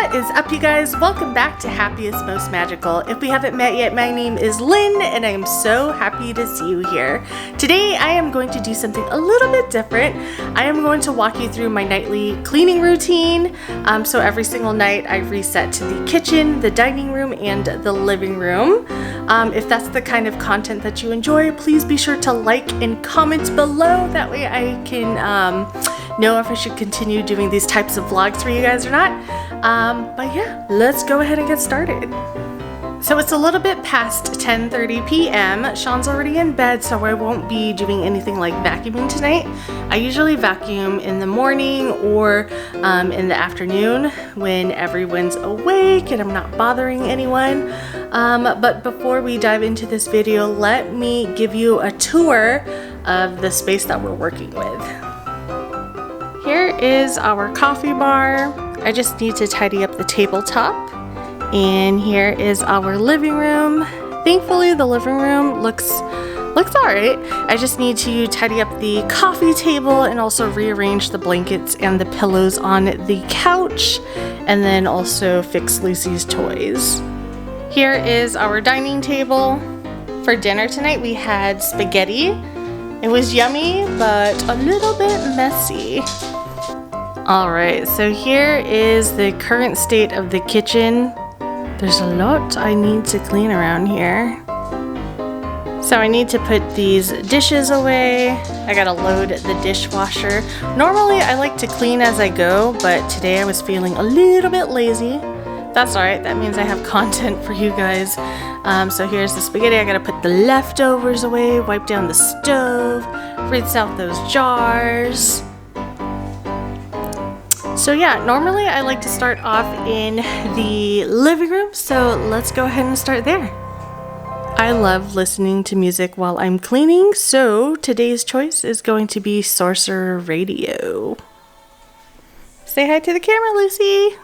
What is up, you guys? Welcome back to Happiest Most Magical. If we haven't met yet, my name is Lynn and I am so happy to see you here. Today I am going to do something a little bit different. I am going to walk you through my nightly cleaning routine. So every single night I reset to the kitchen, the dining room, and the living room. If that's the kind of content that you enjoy, please be sure to like and comment below. That way I can know if I should continue doing these types of vlogs for you guys or not. But yeah, let's go ahead and get started. So it's a little bit past 10:30 p.m. Sean's already in bed, so I won't be doing anything like vacuuming tonight. I usually vacuum in the morning or in the afternoon when everyone's awake and I'm not bothering anyone. But before we dive into this video, let me give you a tour of the space that we're working with. Here is our coffee bar. I just need to tidy up the tabletop. And here is our living room. Thankfully, the living room looks alright. I just need to tidy up the coffee table and also rearrange the blankets and the pillows on the couch, and then also fix Lucy's toys. Here is our dining table. For dinner tonight, we had spaghetti. It was yummy, but a little bit messy. Alright, so here is the current state of the kitchen. There's a lot I need to clean around here. So I need to put these dishes away. I gotta load the dishwasher. Normally I like to clean as I go, but today I was feeling a little bit lazy. That's alright, that means I have content for you guys. So here's the spaghetti. I gotta put the leftovers away, wipe down the stove, rinse out those jars. So yeah, normally I like to start off in the living room, so let's go ahead and start there. I love listening to music while I'm cleaning, so today's choice is going to be Sorcerer Radio. Say hi to the camera, Lucy!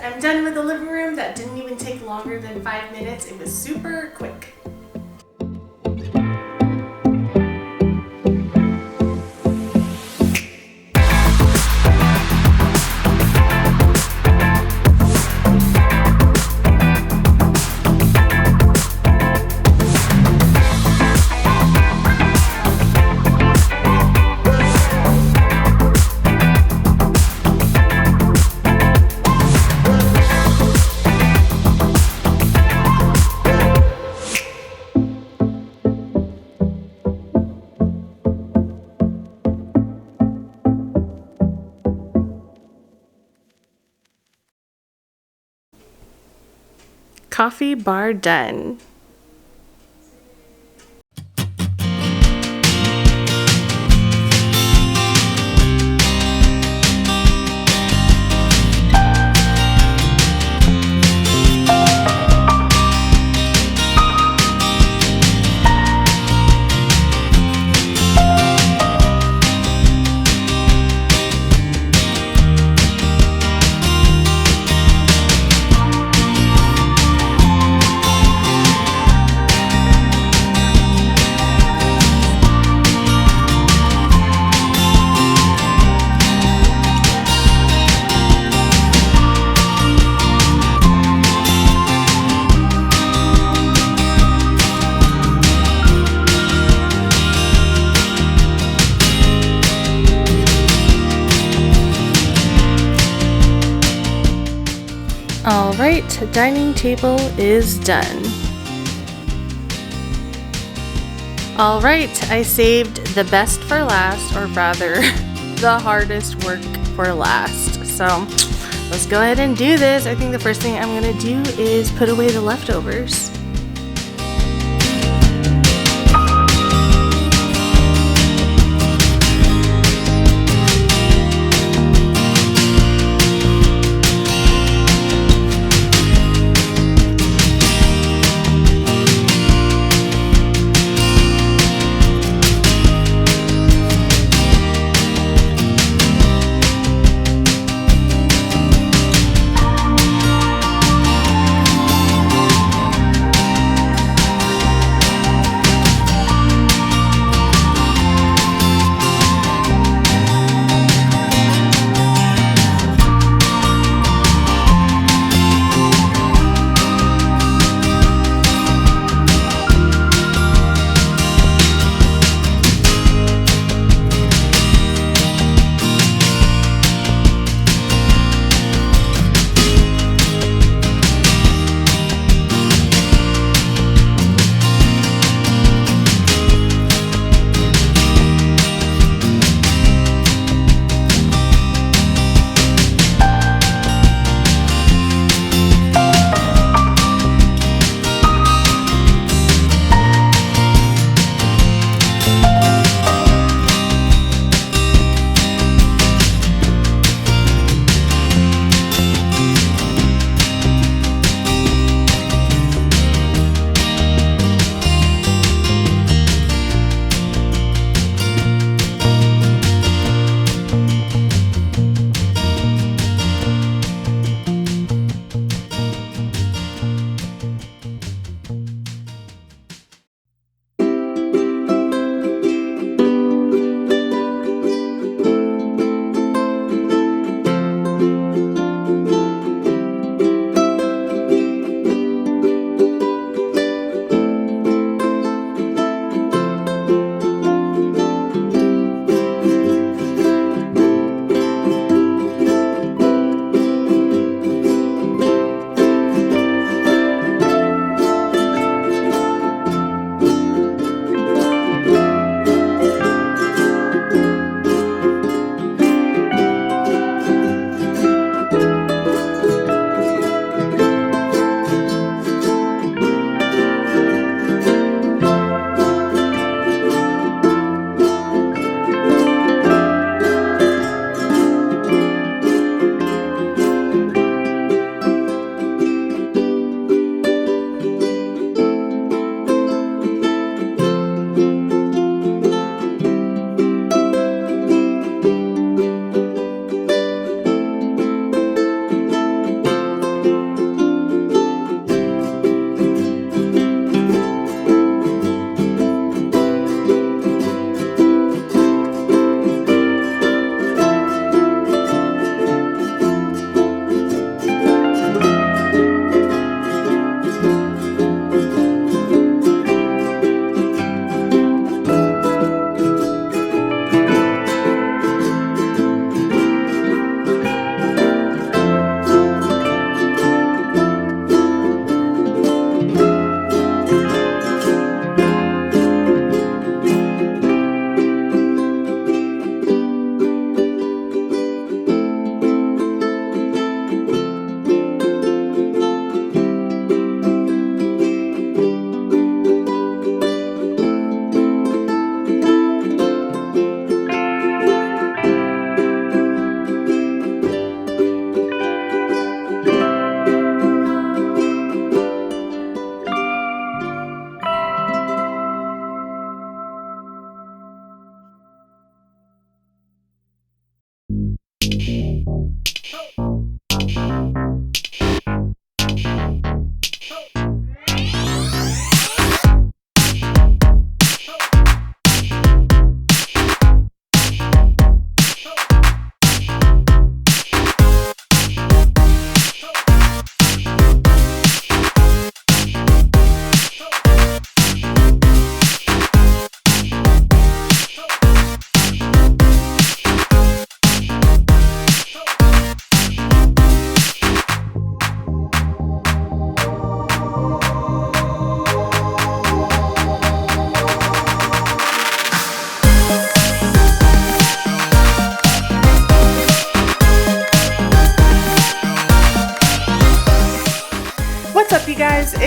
I'm done with the living room. That didn't even take longer than 5 minutes. It was super quick. Coffee bar done. Alright, dining table is done. Alright, I saved the best for last, or rather, the hardest work for last. So, let's go ahead and do this. I think the first thing I'm gonna do is put away the leftovers.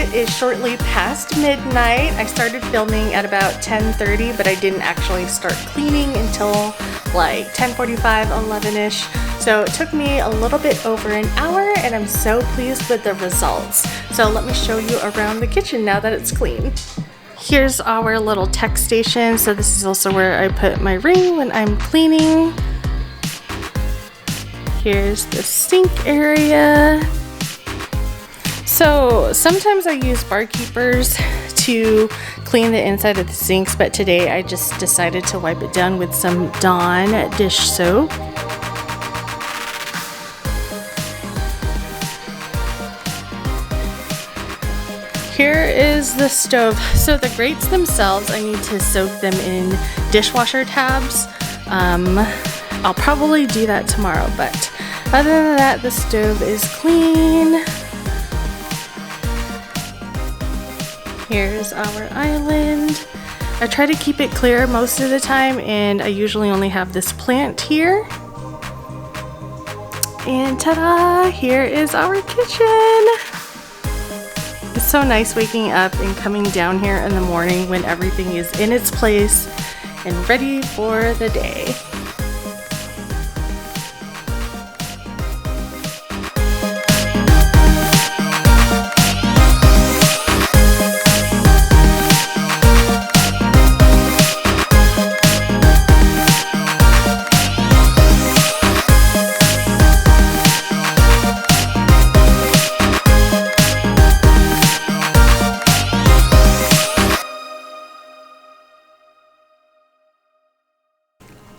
it is shortly past midnight. I started filming at about 10:30, but I didn't actually start cleaning until like 10:45, 11-ish. So it took me a little bit over an hour, and I'm so pleased with the results. So let me show you around the kitchen now that it's clean. Here's our little tech station. So this is also where I put my ring when I'm cleaning. Here's the sink area. So sometimes I use bar keepers to clean the inside of the sinks, but today I just decided to wipe it down with some Dawn dish soap. Here is the stove. So the grates themselves, I need to soak them in dishwasher tabs. I'll probably do that tomorrow, but other than that, the stove is clean. Here's our island. I try to keep it clear most of the time, and I usually only have this plant here. And ta-da! Here is our kitchen. It's so nice waking up and coming down here in the morning when everything is in its place and ready for the day.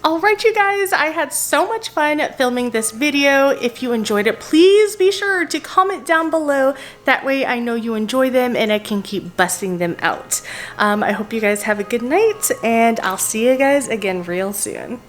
Alright you guys, I had so much fun filming this video. If you enjoyed it, please be sure to comment down below. That way I know you enjoy them and I can keep busting them out. I hope you guys have a good night, and I'll see you guys again real soon.